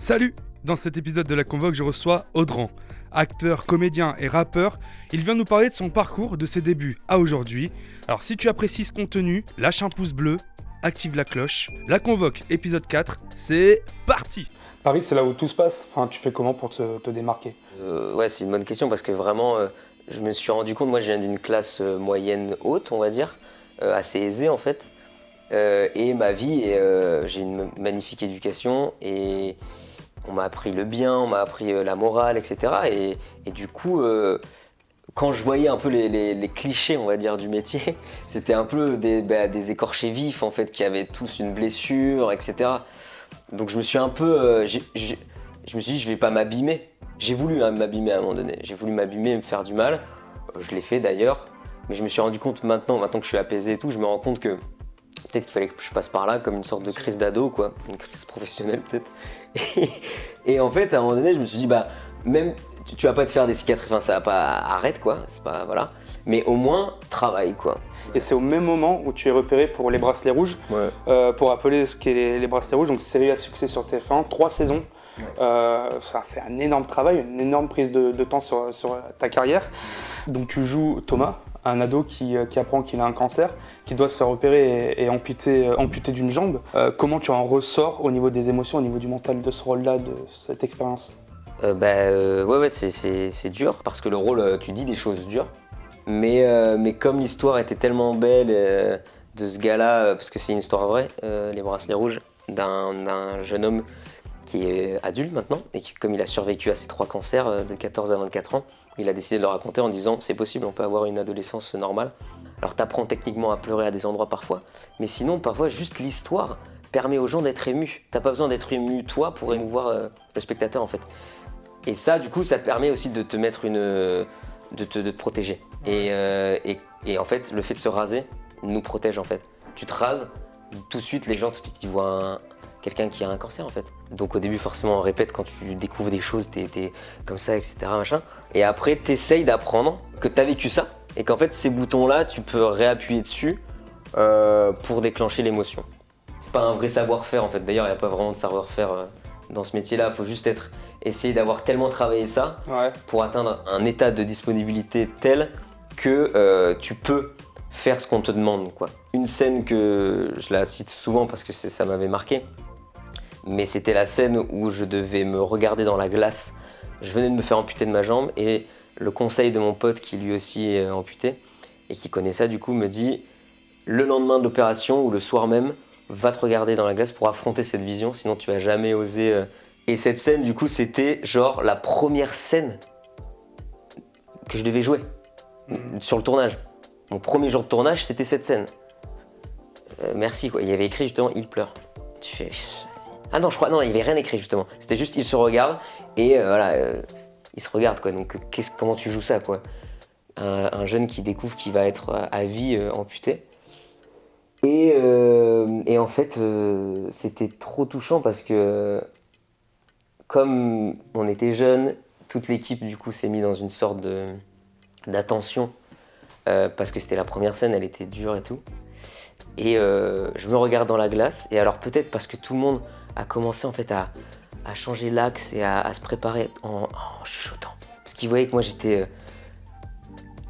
Salut! Dans cet épisode de La Convoque, je reçois Audran. Acteur, comédien et rappeur, il vient nous parler de son parcours, de ses débuts à aujourd'hui. Alors si tu apprécies ce contenu, lâche un pouce bleu, active la cloche. La Convoque, épisode 4, c'est parti! Paris, c'est là où tout se passe. Enfin, tu fais comment pour te démarquer? Ouais, c'est une bonne question parce que vraiment, je me suis rendu compte, moi je viens d'une classe moyenne haute, on va dire, assez aisée en fait. Et ma vie, j'ai une magnifique éducation et on m'a appris le bien, on m'a appris la morale, etc. Et du coup, quand je voyais un peu les clichés, on va dire, du métier, c'était un peu des écorchés vifs en fait, qui avaient tous une blessure, etc. Donc je me suis un peu, je me suis dit, je vais pas m'abîmer. J'ai voulu m'abîmer à un moment donné. J'ai voulu m'abîmer et me faire du mal. Je l'ai fait d'ailleurs. Mais je me suis rendu compte maintenant que je suis apaisé et tout, je me rends compte que peut-être qu'il fallait que je passe par là comme une sorte de crise d'ado, quoi. Une crise professionnelle peut-être. Et en fait, à un moment donné, je me suis dit, bah, même, tu vas pas te faire des cicatrices, enfin, ça va pas, arrête, quoi. C'est pas, voilà. Mais au moins, travaille, quoi. Et c'est au même moment où tu es repéré pour Les Bracelets Rouges. Ouais. Pour rappeler ce qu'est les Bracelets Rouges, donc série à succès sur TF1, 3 saisons. Ouais. C'est un énorme travail, une énorme prise de temps sur ta carrière. Donc tu joues Thomas, un ado qui apprend qu'il a un cancer, qui doit se faire opérer et amputé d'une jambe. Comment tu en ressors au niveau des émotions, au niveau du mental de ce rôle-là, de cette expérience? Ouais, c'est dur parce que le rôle, tu dis des choses dures. Mais comme l'histoire était tellement belle de ce gars-là, parce que c'est une histoire vraie, Les Bracelets Rouges, d'un jeune homme qui est adulte maintenant, et qui, comme il a survécu à ses 3 cancers de 14 à 24 ans, il a décidé de le raconter en disant c'est possible, on peut avoir une adolescence normale. Alors t'apprends techniquement à pleurer à des endroits parfois, mais sinon parfois juste l'histoire permet aux gens d'être émus. T'as pas besoin d'être ému toi pour émouvoir le spectateur en fait. Et ça du coup ça te permet aussi de te mettre de te protéger. Et en fait le fait de se raser nous protège en fait. Tu te rases, tout de suite les gens ils voient quelqu'un qui a un cancer en fait. Donc au début forcément on répète quand tu découvres des choses, t'es comme ça, etc. machin. Et après t'essayes d'apprendre que t'as vécu ça et qu'en fait ces boutons-là tu peux réappuyer dessus pour déclencher l'émotion. C'est pas un vrai savoir-faire en fait. D'ailleurs il n'y a pas vraiment de savoir-faire dans ce métier-là. Il faut juste essayer d'avoir tellement travaillé ça pour atteindre un état de disponibilité tel que tu peux faire ce qu'on te demande, quoi. Une scène que je la cite souvent parce que ça m'avait marqué, mais c'était la scène où je devais me regarder dans la glace. Je venais de me faire amputer de ma jambe et le conseil de mon pote qui lui aussi est amputé et qui connaît ça du coup me dit le lendemain de l'opération ou le soir même, va te regarder dans la glace pour affronter cette vision, sinon tu vas jamais oser. Et cette scène du coup c'était genre la première scène que je devais jouer sur le tournage. Mon premier jour de tournage c'était cette scène. Merci quoi, il y avait écrit justement il pleure. Tu fais... Ah non, je crois, non, il n'y avait rien écrit justement. C'était juste, il se regarde et voilà, il se regarde quoi. Donc, comment tu joues ça quoi? Un jeune qui découvre qu'il va être à vie amputé. Et en fait, c'était trop touchant parce que comme on était jeunes, toute l'équipe du coup s'est mise dans une sorte d'attention parce que c'était la première scène, elle était dure et tout. Et je me regarde dans la glace et alors peut-être parce que tout le monde a commencé en fait à changer l'axe et à se préparer en chuchotant. Parce qu'ils voyaient que moi j'étais...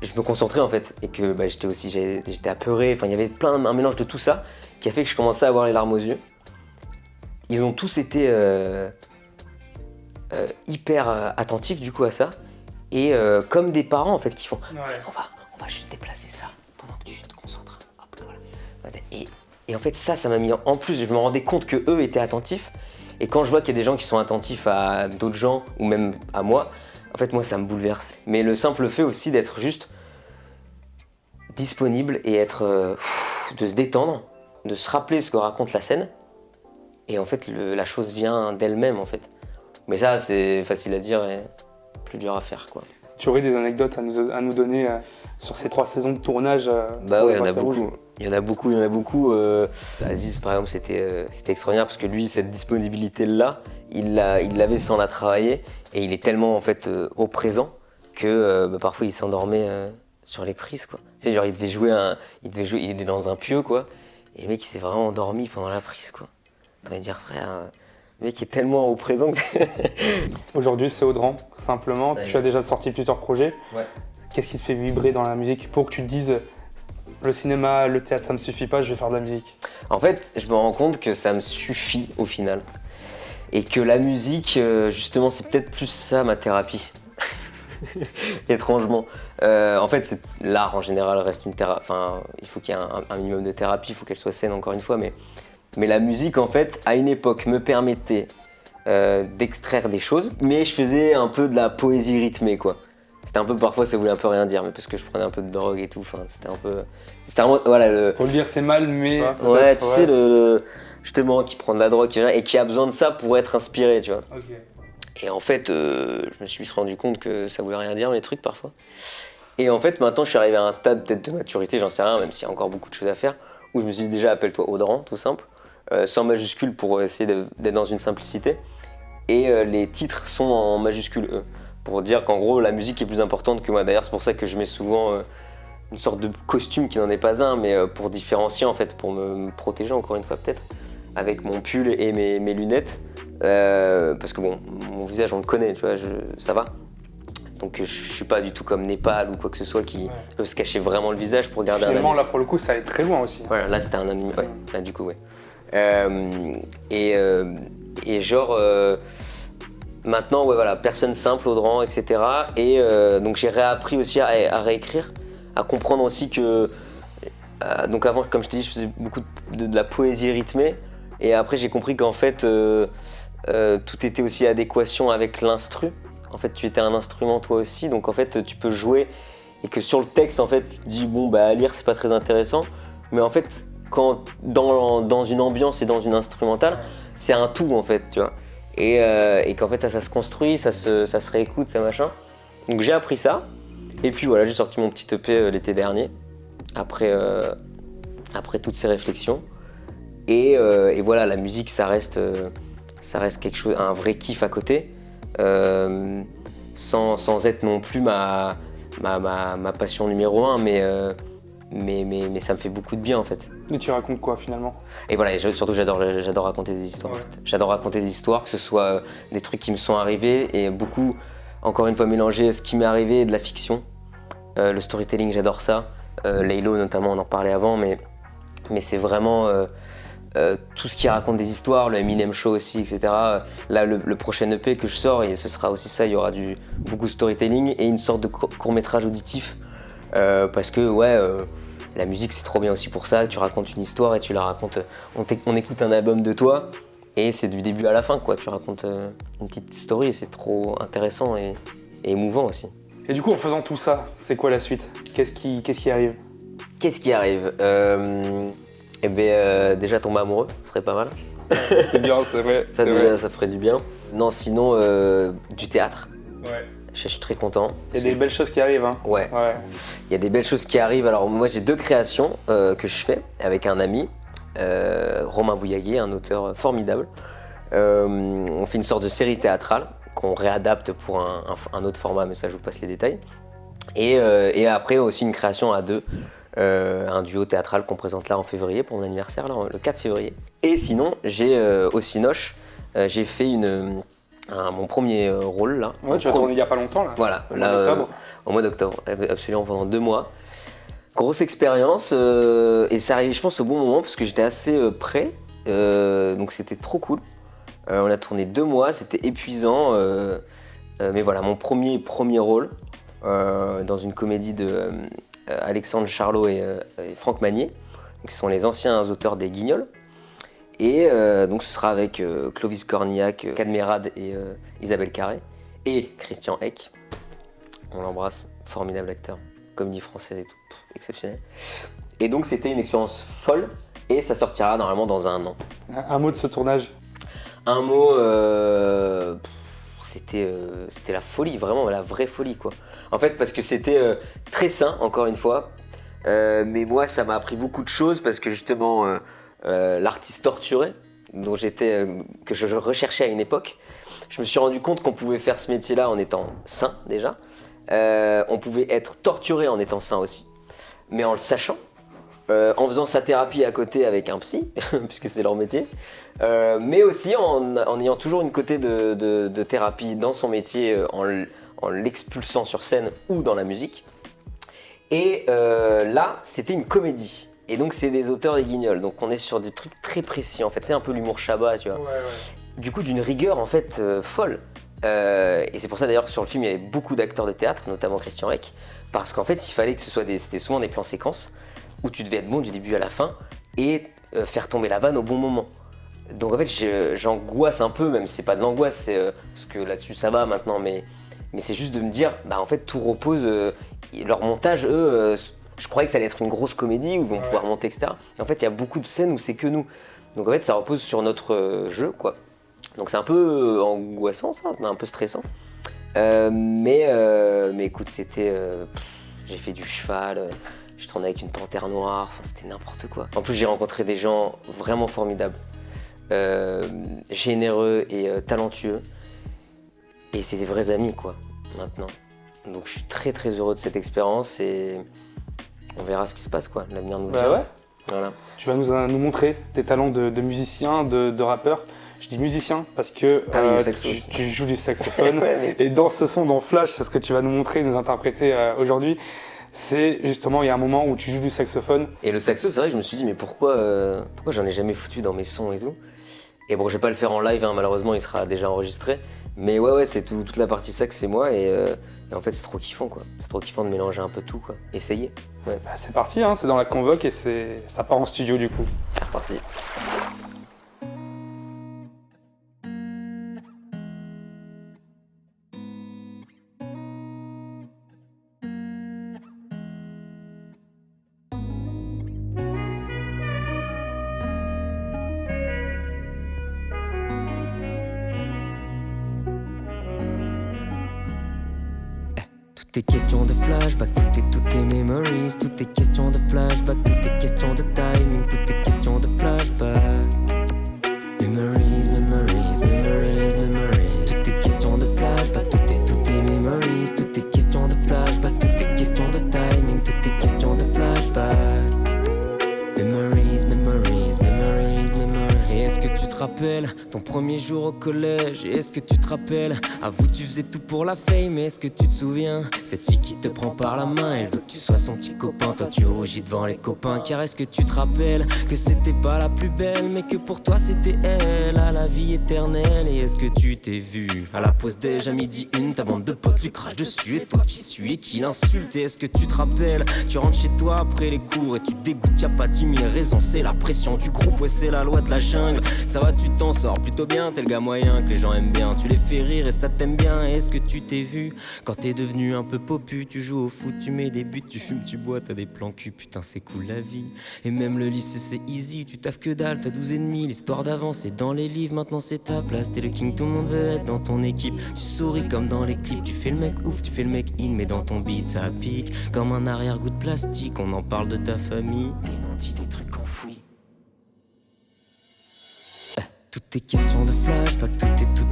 je me concentrais en fait et que j'étais apeuré. Enfin il y avait un mélange de tout ça qui a fait que je commençais à avoir les larmes aux yeux. Ils ont tous été hyper attentifs du coup à ça. Et comme des parents en fait qui font on va juste déplacer ça pendant que tu te concentres. Hop, voilà. Et en fait ça m'a mis en plus, je me rendais compte que eux étaient attentifs et quand je vois qu'il y a des gens qui sont attentifs à d'autres gens ou même à moi, en fait moi ça me bouleverse. Mais le simple fait aussi d'être juste disponible et de se détendre, de se rappeler ce que raconte la scène et en fait la chose vient d'elle-même en fait. Mais ça c'est facile à dire et plus dur à faire quoi. Tu aurais des anecdotes à nous donner sur ces 3 saisons de tournage? Bah ouais, il y en a beaucoup. Aziz par exemple c'était extraordinaire parce que lui cette disponibilité là, il l'avait sans la travailler et il est tellement en fait au présent que parfois il s'endormait sur les prises quoi. Tu sais genre il était dans un pieu quoi et le mec il s'est vraiment endormi pendant la prise quoi. T'as envie de dire frère, Le mec est tellement au présent que... Aujourd'hui, c'est Audran, simplement. Tu as déjà sorti plusieurs projets. Ouais. Qu'est-ce qui te fait vibrer dans la musique pour que tu te dises le cinéma, le théâtre, ça me suffit pas, je vais faire de la musique? En fait, je me rends compte que ça me suffit au final. Et que la musique, justement, c'est peut-être plus ça ma thérapie. Étrangement. En fait, l'art en général reste une thérapie. Enfin, il faut qu'il y ait un minimum de thérapie, il faut qu'elle soit saine encore une fois. Mais la musique, en fait, à une époque, me permettait d'extraire des choses. Mais je faisais un peu de la poésie rythmée, quoi. C'était un peu, parfois, ça voulait un peu rien dire, mais parce que je prenais un peu de drogue et tout. Enfin, c'était un peu. Voilà, Faut le dire, c'est mal, mais. Ouais, tu sais, justement, qui prend de la drogue et qui a besoin de ça pour être inspiré, tu vois. Ok. Et en fait, je me suis rendu compte que ça voulait rien dire, mes trucs, parfois. Et en fait, maintenant, je suis arrivé à un stade peut-être de maturité, j'en sais rien, même s'il y a encore beaucoup de choses à faire, où je me suis dit déjà, appelle-toi Audran, tout simple, sans majuscule pour essayer d'être dans une simplicité. Et les titres sont en majuscule E, pour dire qu'en gros, la musique est plus importante que moi. D'ailleurs, c'est pour ça que je mets souvent une sorte de costume qui n'en est pas un, mais pour différencier, en fait, pour me protéger, encore une fois, peut-être, avec mon pull et mes lunettes. Parce que bon, mon visage on le connaît, tu vois, ça va. Donc je suis pas du tout comme Népal ou quoi que ce soit qui peut se cacher vraiment le visage pour garder Finalement, un anime. là pour le coup, ça allait très loin aussi. Voilà, là c'était un anime, ouais, là du coup, ouais. Et genre, maintenant, ouais, voilà, personne simple, Audran, etc. Et donc j'ai réappris aussi à réécrire, à comprendre aussi que. Donc avant, comme je t'ai dit, je faisais beaucoup de la poésie rythmée. Et après, j'ai compris qu'en fait, tout était aussi adéquation avec l'instru. En fait, tu étais un instrument toi aussi, donc en fait, tu peux jouer. Et que sur le texte, en fait, tu te dis, bon, bah, à lire, c'est pas très intéressant. Mais en fait, quand dans une ambiance et dans une instrumentale, c'est un tout, en fait, tu vois. Et qu'en fait, ça se construit, ça se réécoute, ça machin. Donc j'ai appris ça. Et puis voilà, j'ai sorti mon petit EP l'été dernier, après toutes ces réflexions. Et voilà, la musique, ça reste quelque chose, un vrai kiff à côté, sans être non plus ma passion numéro 1, mais ça me fait beaucoup de bien en fait. Mais tu racontes quoi finalement? Et voilà, surtout j'adore raconter des histoires. Ouais. En fait. J'adore raconter des histoires, que ce soit des trucs qui me sont arrivés et beaucoup, encore une fois, mélanger ce qui m'est arrivé et de la fiction. Le storytelling, j'adore ça. Laylo notamment, on en parlait avant, mais c'est vraiment tout ce qui raconte des histoires, le Eminem Show aussi, etc. Là, le prochain EP que je sors, et ce sera aussi ça, il y aura beaucoup de storytelling et une sorte de court-métrage auditif. Parce que, la musique, c'est trop bien aussi pour ça. Tu racontes une histoire et tu la racontes. On écoute un album de toi et c'est du début à la fin, quoi. Tu racontes une petite story et c'est trop intéressant et émouvant aussi. Et du coup, en faisant tout ça, c'est quoi la suite? Qu'est-ce qui arrive? Qu'est-ce qui arrive déjà tomber amoureux, ce serait pas mal. C'est bien, c'est vrai. Ça, déjà, ça ferait du bien. Non, sinon, du théâtre. Ouais. Je suis très content. Il y a des belles choses qui arrivent, hein. Ouais. Il y a des belles choses qui arrivent. Alors moi, j'ai 2 créations que je fais avec un ami, Romain Bouillaguet, un auteur formidable. On fait une sorte de série théâtrale qu'on réadapte pour un autre format, mais ça, je vous passe les détails. Et après, aussi une création à 2. Un duo théâtral qu'on présente là en février pour mon anniversaire, là, le 4 février. Et sinon, j'ai au Cinoche, j'ai fait mon premier rôle là. Ouais, tu as tourné il n'y a pas longtemps là. Voilà, Au mois d'octobre. Absolument pendant 2 mois. Grosse expérience et ça arrivait je pense au bon moment parce que j'étais assez prêt, donc c'était trop cool. On a tourné 2 mois, c'était épuisant, mais voilà mon premier rôle dans une comédie de Alexandre Charlot et Franck Magnier, qui sont les anciens auteurs des Guignols. Et donc ce sera avec Clovis Cornillac, Cadmerade et Isabelle Carré et Christian Eck. On l'embrasse, formidable acteur, comédie française et tout, exceptionnel. Et donc c'était une expérience folle et ça sortira normalement dans 1 an. Un mot de ce tournage? Un mot, c'était la folie, vraiment la vraie folie quoi. En fait parce que c'était très sain encore une fois, mais moi ça m'a appris beaucoup de choses parce que justement l'artiste torturé que je recherchais à une époque, je me suis rendu compte qu'on pouvait faire ce métier-là en étant sain déjà, on pouvait être torturé en étant sain aussi, mais en le sachant, en faisant sa thérapie à côté avec un psy, puisque c'est leur métier, Mais aussi en ayant toujours une côté de thérapie dans son métier, en l'expulsant sur scène ou dans la musique. Et là, c'était une comédie. Et donc, c'est des auteurs des Guignols. Donc, on est sur des trucs très précis, en fait. C'est un peu l'humour Chabat, tu vois. Ouais. Du coup, d'une rigueur, en fait, folle. Et c'est pour ça, d'ailleurs, que sur le film, il y avait beaucoup d'acteurs de théâtre, notamment Christian Rec. Parce qu'en fait, il fallait que ce soit c'était souvent des plans séquences où tu devais être bon du début à la fin et faire tomber la vanne au bon moment. Donc, en fait, j'angoisse un peu, même si c'est pas de l'angoisse, parce que là-dessus, ça va maintenant, mais c'est juste de me dire, bah, en fait, tout repose. Leur montage, eux, je croyais que ça allait être une grosse comédie où ils vont pouvoir monter, etc. Et en fait, il y a beaucoup de scènes où c'est que nous. Donc en fait, ça repose sur notre jeu, quoi. Donc c'est un peu angoissant, ça, un peu stressant. Mais écoute, c'était... j'ai fait du cheval, je tournais avec une panthère noire, enfin, c'était n'importe quoi. En plus, j'ai rencontré des gens vraiment formidables, généreux et talentueux. Et c'est des vrais amis, quoi, maintenant. Donc je suis très très heureux de cette expérience et on verra ce qui se passe, quoi. L'avenir nous dira. Ouais. Voilà. Tu vas nous montrer tes talents de musicien, de rappeur. Je dis musicien parce que tu joues du saxophone. Ouais, et dans ce son, dans Flash, c'est ce que tu vas nous montrer, nous interpréter aujourd'hui. C'est justement, il y a un moment où tu joues du saxophone. Et le saxo, c'est vrai que je me suis dit, mais pourquoi j'en ai jamais foutu dans mes sons et tout. Et bon, je vais pas le faire en live, hein, malheureusement, il sera déjà enregistré. Mais ouais, c'est toute la partie sax, c'est moi. Et en fait, c'est trop kiffant, quoi. C'est trop kiffant de mélanger un peu tout, quoi. Essayez. Ouais. Bah, c'est parti, hein, c'est dans la convoque et ça part en studio du coup. C'est parti. Tout est question de flashback, tout est memories, tout est question de flashback, tout est question de timing, tout est question de flashback. Memories, tout est question de flashback, tout est memories, tout est question de flashback, tout est question de timing, tout est question de flashback. Et est-ce que tu te rappelles ton premier jour au collège? Et est-ce que tu te rappelles, avoue tu faisais tout pour la fame? Mais est-ce que tu te souviens, cette fille qui te prend par la main, elle veut que tu sois son petit copain, toi tu rougis devant les copains. Car est-ce que tu te rappelles que c'était pas la plus belle, mais que pour toi c'était elle, à la vie éternelle? Et est-ce que tu t'es vu à la pause déj à midi une, ta bande de potes lui crache dessus et toi qui suis et qui l'insulte? Et est-ce que tu te rappelles, tu rentres chez toi après les cours et tu te dégoûtes, y'a pas 10 000 raisons, c'est la pression du groupe, ouais c'est la loi de la jungle. Ça va, tu t'en sors plutôt bien, t'es le gars moyen que les gens aiment bien, tu les fais rire et ça t'aime bien. Et est-ce que tu t'es vu quand t'es devenu un peu popu, tu joues au foot, tu mets des buts, tu fumes, tu bois, t'as des plans cul, putain c'est cool la vie. Et même le lycée c'est easy, tu taffes que dalle, t'as 12 et demi, l'histoire d'avant c'est dans les livres, maintenant c'est ta place, t'es le king, tout le monde veut être dans ton équipe. Tu souris comme dans les clips, tu fais le mec ouf, tu fais le mec in, mais dans ton beat ça pique comme un arrière-goût de plastique, on en parle de ta famille, des non-dits, des trucs enfouis. Tout est question de flashback, tout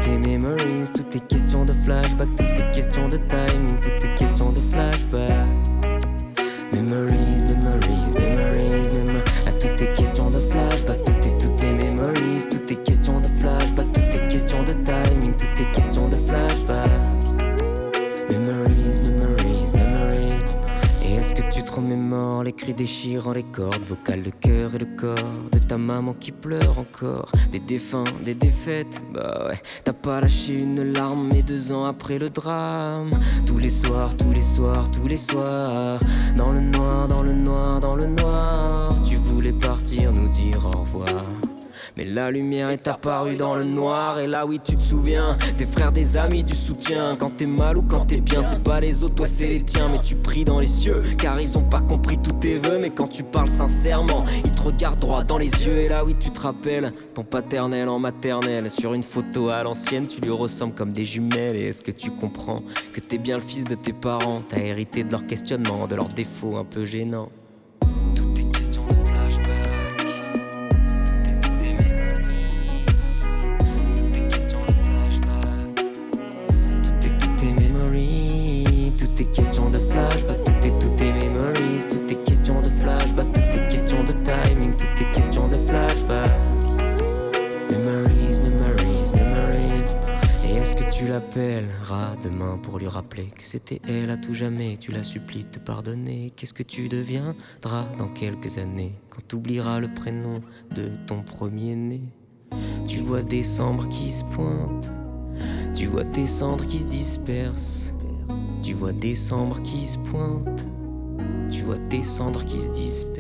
est memories, tout est question de flashback, tout est question de timing, tout est question de flashback. Memories. Tout est question de flashback, tout est memories, tout est question de flashback, tout est question de timing, tout est question de flashback. Memories. Et est-ce que tu te remémores les cris déchirant les cordes vocales, le cœur et le corps de ta maman qui pleure encore, des défunts, des défaites, bah ouais, t'as pas lâché une larme, mais 2 ans après le drame, tous les soirs, dans le noir, tu voulais partir, nous dire au revoir. Mais la lumière est apparue dans le noir. Et là oui tu te souviens, des frères, des amis, du soutien. Quand t'es mal ou quand t'es bien, c'est pas les autres, toi c'est les tiens. Mais tu pries dans les cieux, car ils ont pas compris tous tes vœux. Mais quand tu parles sincèrement, ils te regardent droit dans les yeux. Et là oui tu te rappelles, ton paternel en maternelle. Sur une photo à l'ancienne, tu lui ressembles comme des jumelles. Et est-ce que tu comprends que t'es bien le fils de tes parents? T'as hérité de leurs questionnements, de leurs défauts un peu gênants. tu l'appelleras demain pour lui rappeler que c'était elle à tout jamais. Tu la supplies de te pardonner. Qu'est-ce que tu deviendras dans quelques années quand t'oublieras le prénom de ton premier-né? Tu vois décembre qui se pointe, tu vois tes cendres qui se dispersent. Tu vois décembre qui se pointe, tu vois tes cendres qui se dispersent.